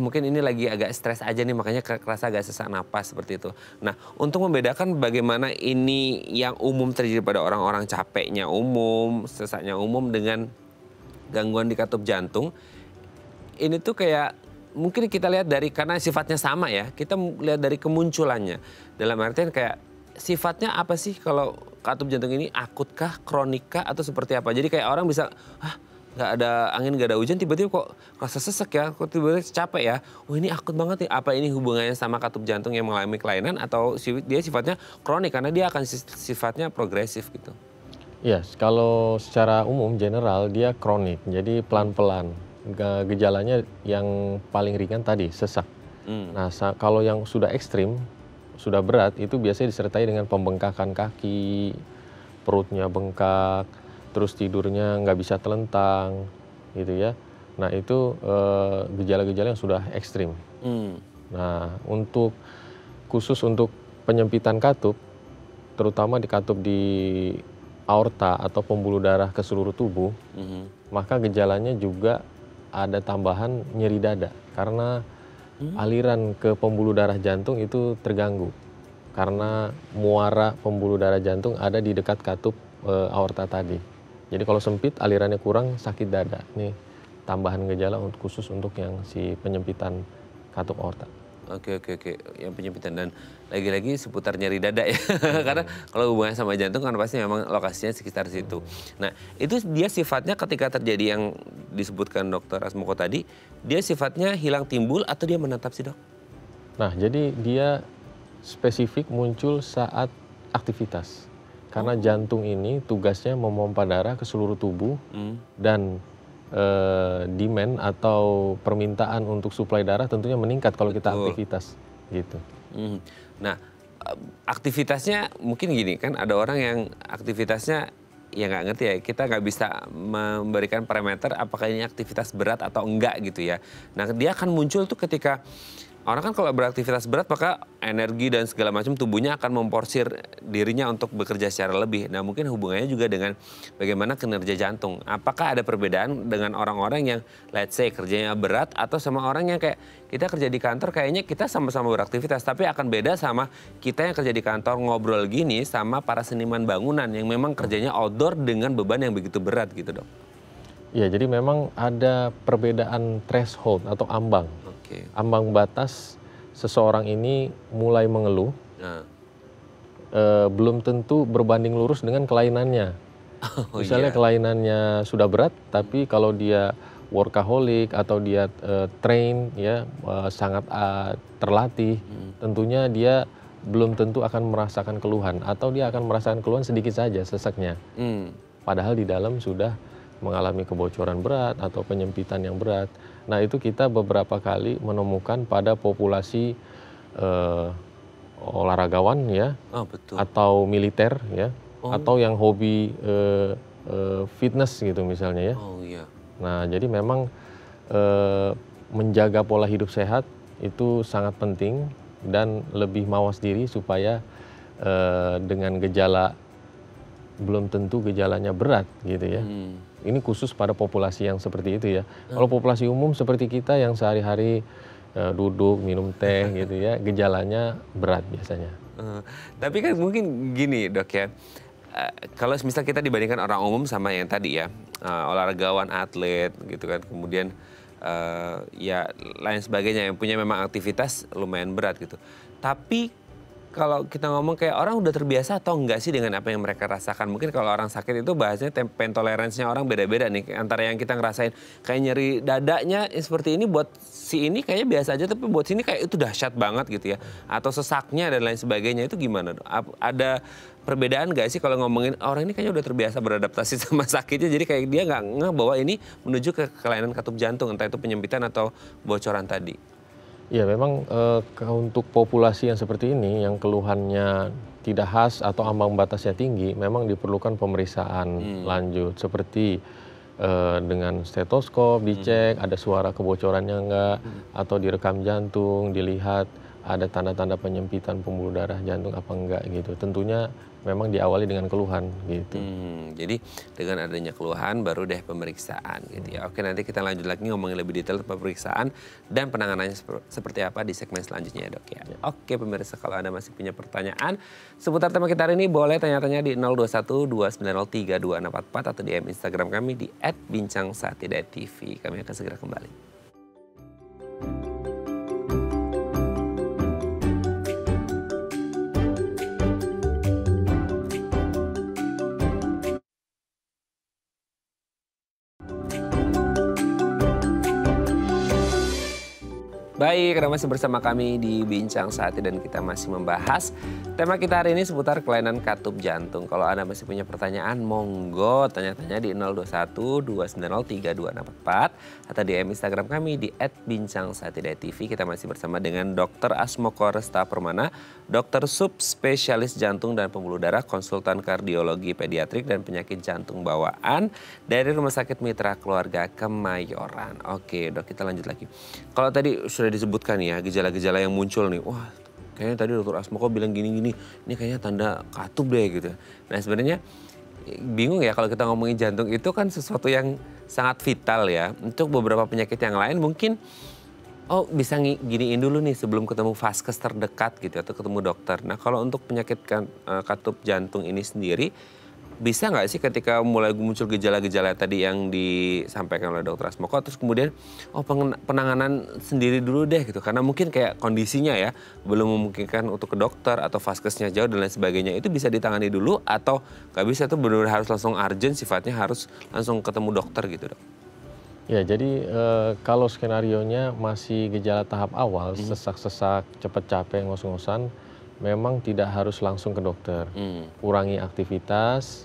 mungkin ini lagi agak stres aja nih, makanya kerasa agak sesak napas seperti itu. Nah, untuk membedakan bagaimana ini yang umum terjadi pada orang-orang, capeknya umum, sesaknya umum, dengan gangguan di katup jantung, ini tuh kayak mungkin kita lihat dari, karena sifatnya sama ya, kita lihat dari kemunculannya. Dalam artian kayak, sifatnya apa sih kalau katup jantung ini, akutkah, kronikkah, atau seperti apa? Jadi kayak orang bisa, nggak ada angin, nggak ada hujan, tiba-tiba kok rasa sesek ya, kok tiba-tiba capek ya. Oh ini akut banget nih, apa ini hubungannya sama katup jantung yang mengalami kelainan, atau dia sifatnya kronik karena dia akan sifatnya progresif gitu? Ya, kalau secara umum general dia kronik, jadi pelan-pelan. Gejalanya yang paling ringan tadi, sesak. Nah, kalau yang sudah ekstrim, sudah berat, itu biasanya disertai dengan pembengkakan kaki, perutnya bengkak, terus tidurnya nggak bisa telentang, gitu ya. Nah itu gejala-gejala yang sudah ekstrim. Nah khusus untuk penyempitan katup, terutama di katup di aorta atau pembuluh darah ke seluruh tubuh, maka gejalanya juga ada tambahan nyeri dada, karena aliran ke pembuluh darah jantung itu terganggu karena muara pembuluh darah jantung ada di dekat katup aorta tadi. Jadi kalau sempit alirannya kurang, sakit dada. Nih tambahan gejala khusus untuk yang si penyempitan katup aorta. Oke, yang penyempitan, dan lagi-lagi seputar nyeri dada ya. Karena kalau hubungannya sama jantung kan pasti memang lokasinya sekitar situ. Nah itu dia sifatnya ketika terjadi yang disebutkan dokter Asmoko tadi, dia sifatnya hilang timbul atau dia menetap sih dok? Nah jadi dia spesifik muncul saat aktivitas. Karena jantung ini tugasnya memompa darah ke seluruh tubuh dan demand atau permintaan untuk suplai darah tentunya meningkat kalau kita aktivitas gitu. Nah aktivitasnya mungkin gini kan, ada orang yang aktivitasnya ya nggak ngerti ya, kita nggak bisa memberikan parameter apakah ini aktivitas berat atau enggak gitu ya. Nah dia akan muncul tuh ketika orang kan kalau beraktivitas berat maka energi dan segala macam tubuhnya akan memporsir dirinya untuk bekerja secara lebih. Nah mungkin hubungannya juga dengan bagaimana kinerja jantung. Apakah ada perbedaan dengan orang-orang yang let's say kerjanya berat atau sama orang yang kayak kita kerja di kantor kayaknya kita sama-sama beraktivitas tapi akan beda sama kita yang kerja di kantor ngobrol gini sama para seniman bangunan yang memang kerjanya outdoor dengan beban yang begitu berat gitu dok. Ya, jadi memang ada perbedaan threshold atau ambang. Oke. Ambang batas seseorang ini mulai mengeluh, Nah. belum tentu berbanding lurus dengan kelainannya. Oh, Misalnya iya. kelainannya sudah berat, tapi kalau dia workaholic atau dia train ya sangat terlatih, tentunya dia belum tentu akan merasakan keluhan atau dia akan merasakan keluhan sedikit saja sesaknya. Padahal di dalam sudah mengalami kebocoran berat atau penyempitan yang berat. Nah itu kita beberapa kali menemukan pada populasi olahragawan ya, Oh betul. atau militer ya, atau yang hobi fitness gitu misalnya ya. Oh iya. Nah jadi memang menjaga pola hidup sehat itu sangat penting dan lebih mawas diri supaya dengan gejala belum tentu gejalanya berat gitu ya. Ini khusus pada populasi yang seperti itu ya. Kalau populasi umum seperti kita yang sehari-hari duduk minum teh gitu ya, gejalanya berat biasanya. Tapi kan mungkin gini dok ya, kalau misal kita dibandingkan orang umum sama yang tadi ya, olahragawan, atlet gitu kan, kemudian ya lain sebagainya yang punya memang aktivitas lumayan berat gitu. Tapi kalau kita ngomong kayak orang udah terbiasa atau enggak sih dengan apa yang mereka rasakan. Mungkin kalau orang sakit itu bahasanya pain tolerance-nya orang beda-beda nih. Antara yang kita ngerasain kayak nyeri dadanya seperti ini buat si ini kayaknya biasa aja. Tapi buat sini kayak itu dahsyat banget gitu ya. Atau sesaknya dan lain sebagainya itu gimana? Ada perbedaan nggak sih kalau ngomongin orang ini kayaknya udah terbiasa beradaptasi sama sakitnya. Jadi kayak dia nggak ngeh bahwa ini menuju ke kelainan katup jantung. Entah itu penyempitan atau bocoran tadi. Ya memang untuk populasi yang seperti ini yang keluhannya tidak khas atau ambang batasnya tinggi, memang diperlukan pemeriksaan lanjut seperti dengan stetoskop dicek ada suara kebocorannya enggak, atau direkam jantung dilihat ada tanda-tanda penyempitan pembuluh darah jantung apa enggak gitu. Tentunya memang diawali dengan keluhan gitu. Jadi dengan adanya keluhan baru deh pemeriksaan gitu ya. Oke, nanti kita lanjut lagi ngomongin lebih detail tentang pemeriksaan dan penanganannya seperti apa di segmen selanjutnya ya dok ya. Oke pemirsa, kalau Anda masih punya pertanyaan seputar tema kita hari ini boleh tanya-tanya di 021 2903 2644 atau DM Instagram kami di @bincangsaatidayatv. Kami akan segera kembali. Baik, Anda masih bersama kami di Bincang Saat Ini dan kita masih membahas tema kita hari ini seputar kelainan katup jantung. Kalau Anda masih punya pertanyaan, monggo tanya-tanya di 021 290 3244 atau DM Instagram kami di @bincangsaatidayatv. Kita masih bersama dengan Dr. Asmoko Resta Permana, dokter subspesialis jantung dan pembuluh darah, konsultan kardiologi pediatrik dan penyakit jantung bawaan dari Rumah Sakit Mitra Keluarga Kemayoran. Oke, dok, kita lanjut lagi. Kalau tadi sudah disebutkan ya gejala-gejala yang muncul nih, wah kayaknya tadi dokter Asmoko bilang gini-gini, ini kayaknya tanda katup deh gitu. Nah sebenarnya bingung ya kalau kita ngomongin jantung itu kan sesuatu yang sangat vital ya. Untuk beberapa penyakit yang lain mungkin bisa giniin dulu nih sebelum ketemu vaskes terdekat gitu atau ketemu dokter. Nah kalau untuk penyakit katup jantung ini sendiri, bisa nggak sih ketika mulai muncul gejala-gejala tadi yang disampaikan oleh dokter Asmoko, terus kemudian penanganan sendiri dulu deh gitu. Karena mungkin kayak kondisinya ya belum memungkinkan untuk ke dokter atau vaskesnya jauh dan lain sebagainya. Itu bisa ditangani dulu atau nggak bisa tuh benar-benar harus langsung urgent sifatnya harus langsung ketemu dokter gitu dok? Ya jadi kalau skenarionya masih gejala tahap awal, sesak-sesak, cepat capek, ngos-ngosan, memang tidak harus langsung ke dokter. Kurangi aktivitas,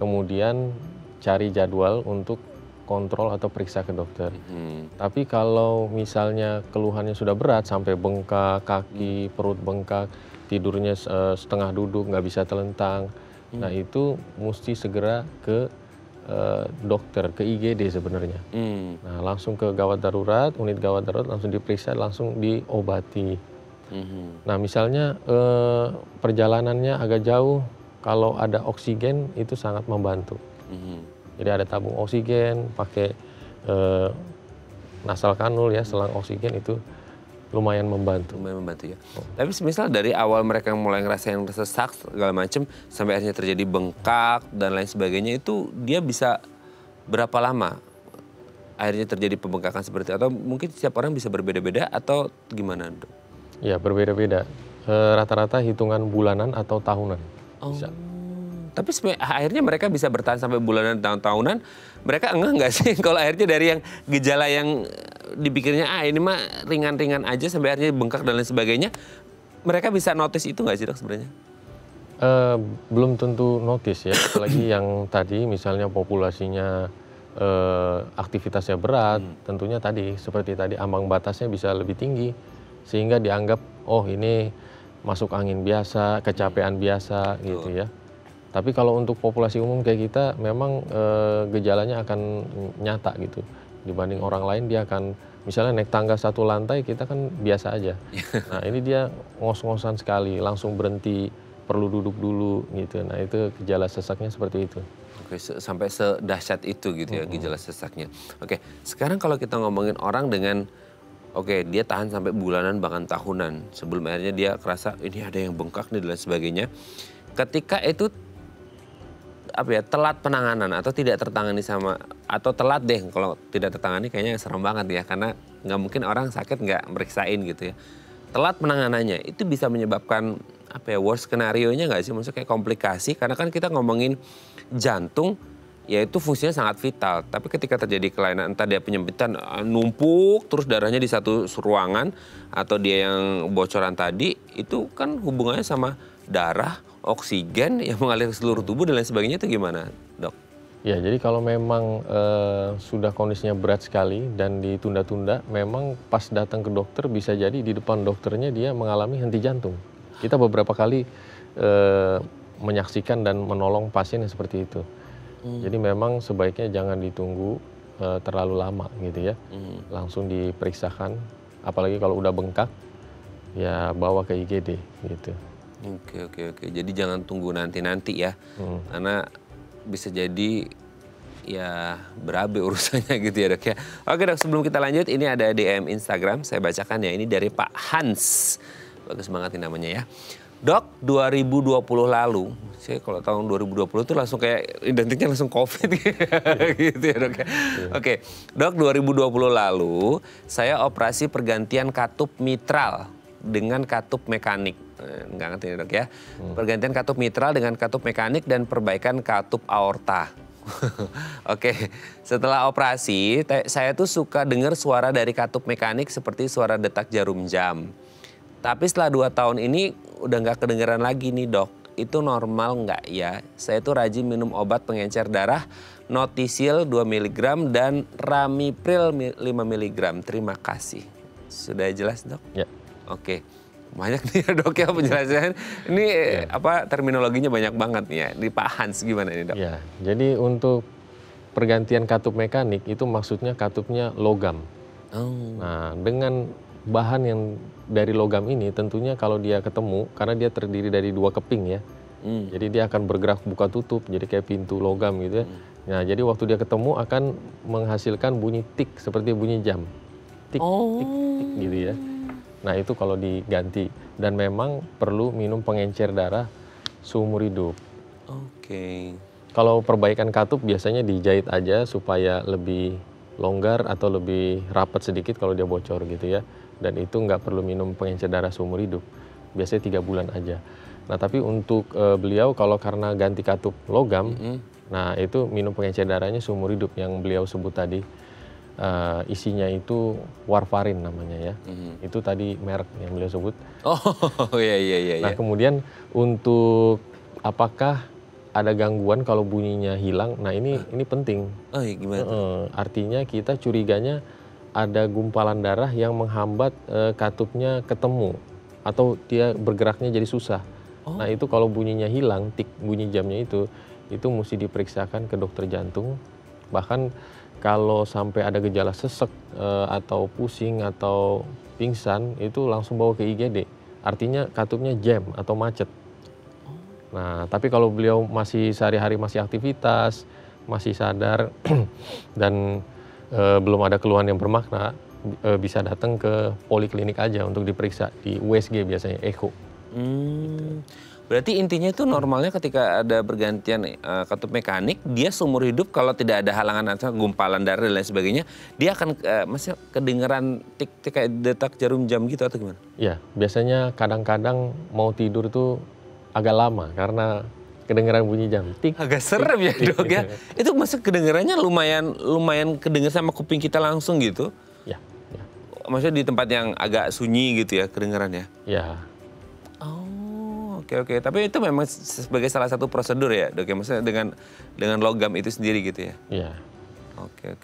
kemudian cari jadwal untuk kontrol atau periksa ke dokter. Tapi kalau misalnya keluhannya sudah berat sampai bengkak kaki, perut bengkak, tidurnya setengah duduk, nggak bisa telentang, Nah itu mesti segera ke dokter, ke IGD sebenarnya. Nah langsung ke gawat darurat, unit gawat darurat, langsung diperiksa, langsung diobati. Nah misalnya perjalanannya agak jauh, kalau ada oksigen itu sangat membantu. Jadi ada tabung oksigen, pakai nasal kanul ya, selang oksigen itu lumayan membantu. Lumayan membantu ya. Tapi misal dari awal mereka mulai ngerasain sesak segala macam sampai akhirnya terjadi bengkak dan lain sebagainya, itu dia bisa berapa lama akhirnya terjadi pembengkakan seperti itu? Atau mungkin setiap orang bisa berbeda-beda atau gimana, Dok? Ya berbeda-beda. Rata-rata hitungan bulanan atau tahunan. Bisa. Tapi akhirnya mereka bisa bertahan sampai bulanan, tahun-tahunan. Mereka enggak nggak sih kalau akhirnya dari yang gejala yang dipikirnya ini mah ringan-ringan aja sampai akhirnya bengkak dan lain sebagainya. Mereka bisa notice itu nggak sih, Dok, sebenarnya? Belum tentu notice ya. Apalagi yang tadi misalnya populasinya aktivitasnya berat, tentunya tadi seperti tadi ambang batasnya bisa lebih tinggi sehingga dianggap oh ini masuk angin biasa, kecapean biasa gitu ya. Tapi kalau untuk populasi umum kayak kita memang gejalanya akan nyata gitu. Dibanding orang lain dia akan misalnya naik tangga 1 lantai kita kan biasa aja. Nah ini dia ngos-ngosan sekali, langsung berhenti, perlu duduk dulu gitu. Nah itu gejala sesaknya seperti itu. Oke, sampai sedahsyat itu gitu ya gejala sesaknya. Oke, sekarang kalau kita ngomongin orang dengan dia tahan sampai bulanan bahkan tahunan sebelum akhirnya dia kerasa ini ada yang bengkak nih dan lain sebagainya. Ketika itu telat penanganan atau tidak tertangani atau telat deh, kalau tidak tertangani kayaknya serem banget ya, karena nggak mungkin orang sakit nggak meriksain gitu ya. Telat penanganannya itu bisa menyebabkan worst skenario-nya nggak sih, maksudnya kayak komplikasi, karena kan kita ngomongin jantung ya itu fungsinya sangat vital, tapi ketika terjadi kelainan entah dia penyempitan numpuk terus darahnya di satu ruangan atau dia yang bocoran tadi, itu kan hubungannya sama darah, oksigen yang mengalir ke seluruh tubuh dan lain sebagainya, itu gimana, Dok? Ya jadi kalau memang sudah kondisinya berat sekali dan ditunda-tunda, memang pas datang ke dokter bisa jadi di depan dokternya dia mengalami henti jantung. Kita beberapa kali menyaksikan dan menolong pasien yang seperti itu. Jadi memang sebaiknya jangan ditunggu terlalu lama gitu ya. Langsung diperiksakan, apalagi kalau udah bengkak ya bawa ke IGD gitu. Oke. Jadi jangan tunggu nanti-nanti ya. Karena bisa jadi ya berabe urusannya gitu ya, Dok ya. Oke, Dok, sebelum kita lanjut ini ada DM Instagram, saya bacakan ya. Ini dari Pak Hans. Bagus banget ini namanya ya. Dok, 2020 lalu, saya kalau tahun 2020 itu langsung kayak identiknya langsung COVID gitu ya, Dok ya. Oke, Dok, 2020 lalu saya operasi pergantian katup mitral dengan katup mekanik. Nggak ngerti ya, Dok ya. Pergantian katup mitral dengan katup mekanik dan perbaikan katup aorta. Oke, setelah operasi saya tuh suka dengar suara dari katup mekanik seperti suara detak jarum jam. Tapi setelah 2 tahun ini udah nggak kedengeran lagi nih, Dok. Itu normal nggak ya? Saya tuh rajin minum obat pengencer darah, Notisil 2 mg dan Ramipril 5 mg. Terima kasih. Sudah jelas, Dok? Ya. Oke. Banyak nih ya, Dok ya penjelasan. Ini terminologinya banyak banget nih ya. Di Pak Hans gimana nih, Dok? Ya, jadi untuk pergantian katup mekanik itu maksudnya katupnya logam. Nah, dengan bahan yang dari logam ini tentunya kalau dia ketemu, karena dia terdiri dari 2 keping ya. Jadi dia akan bergerak buka tutup, jadi kayak pintu logam gitu ya. Nah, jadi waktu dia ketemu akan menghasilkan bunyi tik seperti bunyi jam. Tik, tik, tik gitu ya. Nah, itu kalau diganti dan memang perlu minum pengencer darah seumur hidup. Oke. Kalau perbaikan katup biasanya dijahit aja supaya lebih longgar atau lebih rapat sedikit kalau dia bocor gitu ya. Dan itu nggak perlu minum pengencer darah seumur hidup. Biasanya 3 bulan aja. Nah tapi untuk beliau kalau karena ganti katup logam, nah itu minum pengencer darahnya seumur hidup yang beliau sebut tadi. Isinya itu warfarin namanya ya. Itu tadi merek yang beliau sebut. Oh iya. Nah kemudian untuk apakah ada gangguan kalau bunyinya hilang? Nah ini penting. Oh iya, gimana? Artinya kita curiganya ada gumpalan darah yang menghambat katupnya ketemu atau dia bergeraknya jadi susah. Nah itu kalau bunyinya hilang, tik bunyi jamnya itu mesti diperiksakan ke dokter jantung. Bahkan kalau sampai ada gejala sesek atau pusing atau pingsan, itu langsung bawa ke IGD. Artinya katupnya jam atau macet. Nah tapi kalau beliau masih sehari-hari masih aktivitas, masih sadar dan belum ada keluhan yang bermakna, bisa datang ke poliklinik aja untuk diperiksa di USG biasanya, echo. Berarti intinya itu normalnya ketika ada pergantian katup mekanik, dia seumur hidup kalau tidak ada halangan atau gumpalan darah dan lain sebagainya, dia akan masih kedengeran tik-tik kayak detak jarum jam gitu atau gimana? Ya, biasanya kadang-kadang mau tidur tuh agak lama karena kedengeran bunyi jam. Tik, Agak serem ya dok ya. Itu masih kedengerannya lumayan kedenger sama kuping kita langsung gitu. Ya, ya. Maksudnya di tempat yang agak sunyi gitu ya kedengerannya. Ya. Oh, oke. Tapi itu memang sebagai salah satu prosedur ya, dok ya. Maksudnya dengan logam itu sendiri gitu ya. Iya. Oke.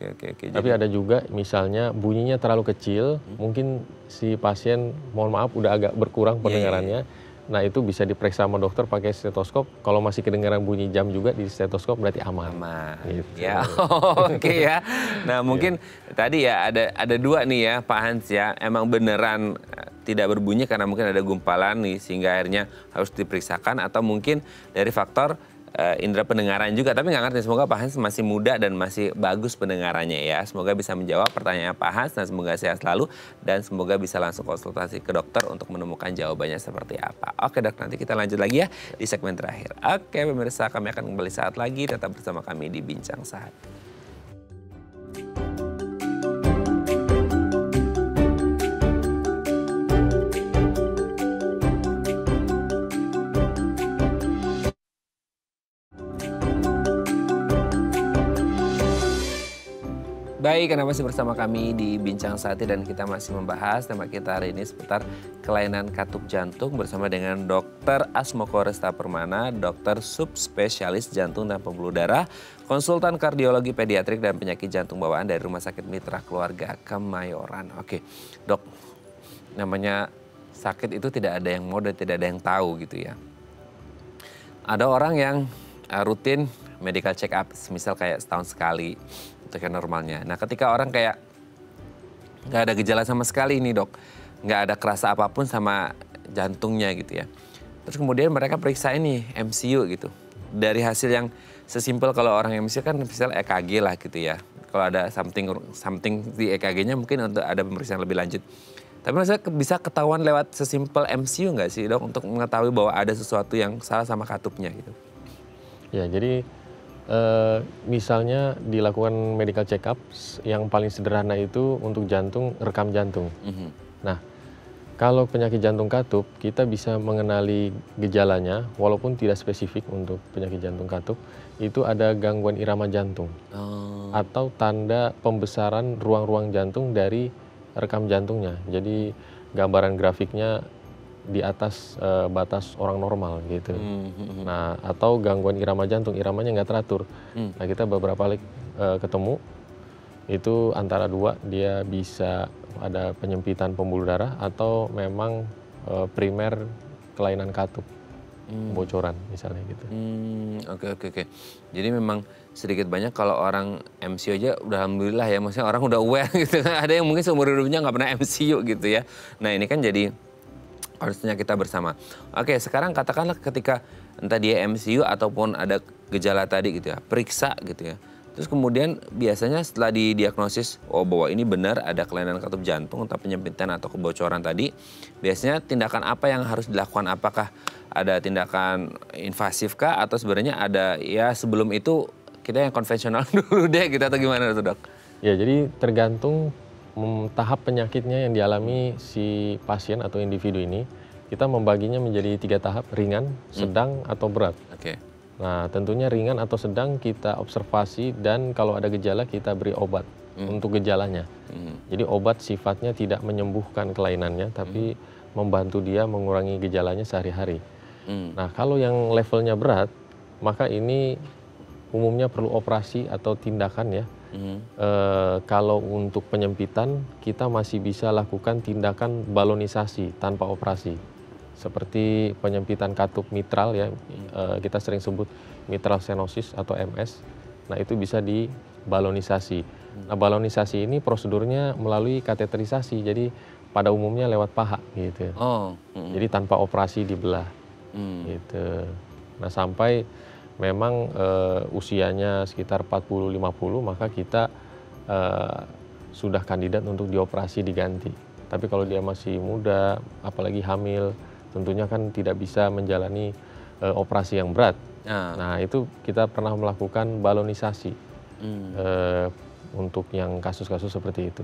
Tapi ada juga misalnya bunyinya terlalu kecil, mungkin si pasien mohon maaf udah agak berkurang pendengarannya. Nah itu bisa diperiksa sama dokter pakai stetoskop. Kalau masih kedengaran bunyi jam juga di stetoskop berarti aman. Gitu. Ya, oke ya. Nah mungkin tadi ya ada dua nih ya Pak Hans ya. Emang beneran tidak berbunyi karena mungkin ada gumpalan nih sehingga akhirnya harus diperiksakan. Atau mungkin dari faktor indera pendengaran juga. Tapi nggak ngerti, semoga Pak Hans masih muda dan masih bagus pendengarannya ya. Semoga bisa menjawab pertanyaan Pak Hans dan semoga sehat selalu. Dan semoga bisa langsung konsultasi ke dokter untuk menemukan jawabannya seperti apa. Oke dok, nanti kita lanjut lagi ya di segmen terakhir. Oke pemirsa, kami akan kembali saat lagi. Tetap bersama kami di Bincang Sehat. Baik, Anda masih bersama kami di Bincang Sati dan kita masih membahas tema kita hari ini seputar kelainan katup jantung bersama dengan Dr. Asmoko Resta Permana, dokter subspesialis jantung dan pembuluh darah, konsultan kardiologi pediatrik dan penyakit jantung bawaan dari Rumah Sakit Mitra Keluarga Kemayoran. Oke, dok, namanya sakit itu tidak ada yang mau dan tidak ada yang tahu gitu ya. Ada orang yang rutin medical check up, misal kayak setahun sekali. Itu kan normalnya. Nah ketika orang kayak nggak ada gejala sama sekali nih dok, nggak ada kerasa apapun sama jantungnya gitu ya. Terus kemudian mereka periksa ini MCU gitu. Dari hasil yang sesimpel kalau orang MCU kan misal EKG lah gitu ya. Kalau ada something di EKG-nya mungkin untuk ada pemeriksaan lebih lanjut. Tapi maksudnya bisa ketahuan lewat sesimpel MCU nggak sih dok untuk mengetahui bahwa ada sesuatu yang salah sama katupnya gitu? Ya jadi misalnya dilakukan medical check up yang paling sederhana itu untuk jantung, rekam jantung. Nah, kalau penyakit jantung katup, kita bisa mengenali gejalanya walaupun tidak spesifik untuk penyakit jantung katup, itu ada gangguan irama jantung. Atau tanda pembesaran ruang-ruang jantung dari rekam jantungnya. Jadi gambaran grafiknya di atas batas orang normal gitu. Nah atau gangguan irama jantung, iramanya nggak teratur. Nah kita beberapa kali ketemu itu antara dua, dia bisa ada penyempitan pembuluh darah atau memang primer kelainan katup, bocoran misalnya gitu. Oke. Jadi memang sedikit banyak kalau orang MCU aja udah alhamdulillah ya, maksudnya orang udah aware gitu. Ada yang mungkin seumur hidupnya nggak pernah MCU gitu ya. Nah ini kan jadi harusnya kita bersama. Oke, sekarang katakanlah ketika entah dia MCU ataupun ada gejala tadi gitu ya, periksa gitu ya. Terus kemudian biasanya setelah didiagnosis, bahwa ini benar ada kelainan katup jantung, entah penyempitan atau kebocoran tadi, biasanya tindakan apa yang harus dilakukan? Apakah ada tindakan invasif kah atau sebenarnya ada ya sebelum itu kita yang konvensional dulu deh gitu atau gimana tuh dok? Ya jadi tergantung tahap penyakitnya yang dialami si pasien atau individu ini. Kita membaginya menjadi 3 tahap, ringan, sedang, atau berat. Nah tentunya ringan atau sedang kita observasi dan kalau ada gejala kita beri obat untuk gejalanya. Jadi obat sifatnya tidak menyembuhkan kelainannya tapi membantu dia mengurangi gejalanya sehari-hari. Nah kalau yang levelnya berat maka ini umumnya perlu operasi atau tindakan ya. Kalau untuk penyempitan kita masih bisa lakukan tindakan balonisasi tanpa operasi. seperti penyempitan katup mitral ya, kita sering sebut mitral stenosis atau MS. Nah itu bisa dibalonisasi. Nah balonisasi ini prosedurnya melalui kateterisasi, jadi pada umumnya lewat paha gitu. Jadi tanpa operasi dibelah gitu. Nah sampai memang usianya sekitar 40-50 maka kita sudah kandidat untuk dioperasi diganti. Tapi kalau dia masih muda, apalagi hamil, tentunya kan tidak bisa menjalani operasi yang berat. Nah itu kita pernah melakukan balonisasi untuk yang kasus-kasus seperti itu.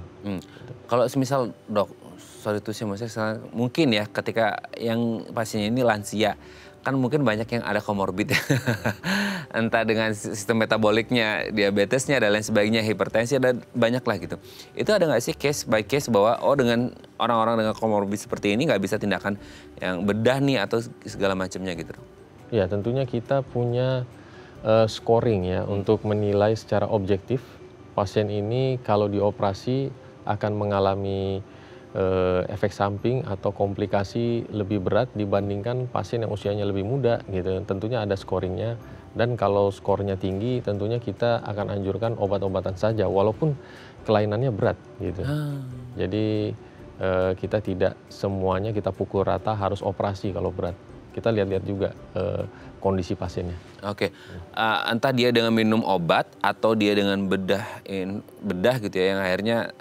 Kalau semisal dok, sorry itu sih maksudnya mungkin ya ketika yang pasiennya ini lansia, kan mungkin banyak yang ada komorbid ya. Entah dengan sistem metaboliknya, diabetesnya, dan lain sebagainya, hipertensi, dan banyak lah gitu. Itu ada nggak sih case by case bahwa dengan orang-orang dengan komorbid seperti ini nggak bisa tindakan yang bedah nih atau segala macamnya gitu? Ya tentunya kita punya scoring ya untuk menilai secara objektif pasien ini kalau dioperasi akan mengalami efek samping atau komplikasi lebih berat dibandingkan pasien yang usianya lebih muda gitu. Tentunya ada scoringnya, dan kalau skornya tinggi tentunya kita akan anjurkan obat-obatan saja walaupun kelainannya berat gitu. Jadi kita tidak semuanya kita pukul rata harus operasi kalau berat. Kita lihat-lihat juga kondisi pasiennya. Oke, entah dia dengan minum obat atau dia dengan bedah gitu ya, yang akhirnya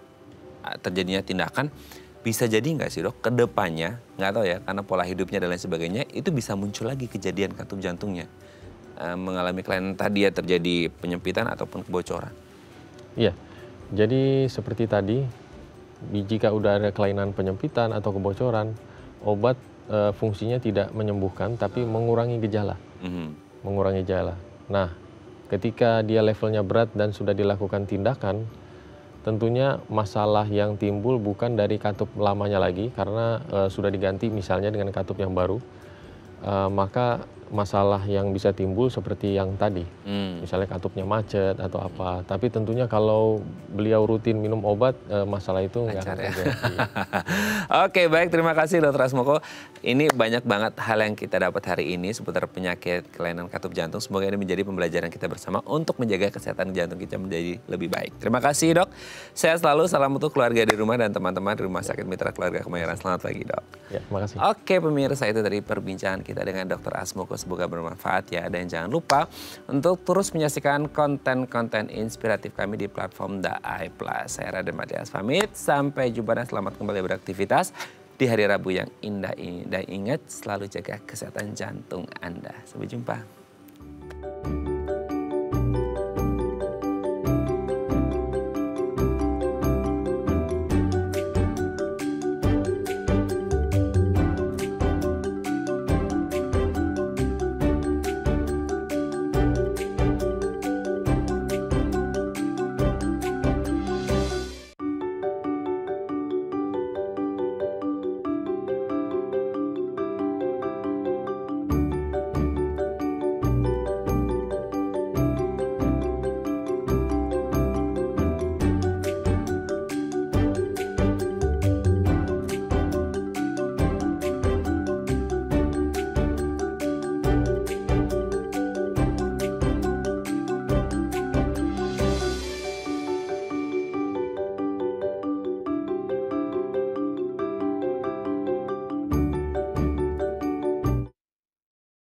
terjadinya tindakan, bisa jadi nggak sih dok, ke depannya, nggak tahu ya, karena pola hidupnya dan lain sebagainya, itu bisa muncul lagi kejadian katup jantungnya, mengalami kelainan, entah dia terjadi penyempitan ataupun kebocoran. Iya, jadi seperti tadi, jika udah ada kelainan penyempitan atau kebocoran, obat fungsinya tidak menyembuhkan, tapi mengurangi gejala. Mengurangi gejala. Nah, ketika dia levelnya berat dan sudah dilakukan tindakan, tentunya masalah yang timbul bukan dari katup lamanya lagi, karena sudah diganti misalnya dengan katup yang baru, maka masalah yang bisa timbul seperti yang tadi, misalnya katupnya macet atau apa. Tapi tentunya kalau beliau rutin minum obat, masalah itu nggak akan terjadi. Oke, baik, terima kasih Dr. Asmoko. Ini banyak banget hal yang kita dapat hari ini seputar penyakit kelainan katup jantung. Semoga ini menjadi pembelajaran kita bersama untuk menjaga kesehatan jantung kita menjadi lebih baik. Terima kasih dok. Sehat selalu, salam untuk keluarga di rumah dan teman-teman di Rumah Sakit Mitra Keluarga Kemayoran. Selamat pagi dok. Ya, terima kasih. Oke pemirsa, itu dari perbincangan kita dengan Dr. Asmoko. Semoga bermanfaat ya. Dan jangan lupa untuk terus menyaksikan konten-konten inspiratif kami di platform The Eye Plus. Saya Raden Matias pamit. Sampai jumpa dan selamat kembali beraktivitas di hari Rabu yang indah ini. Dan ingat selalu jaga kesehatan jantung Anda. Sampai jumpa.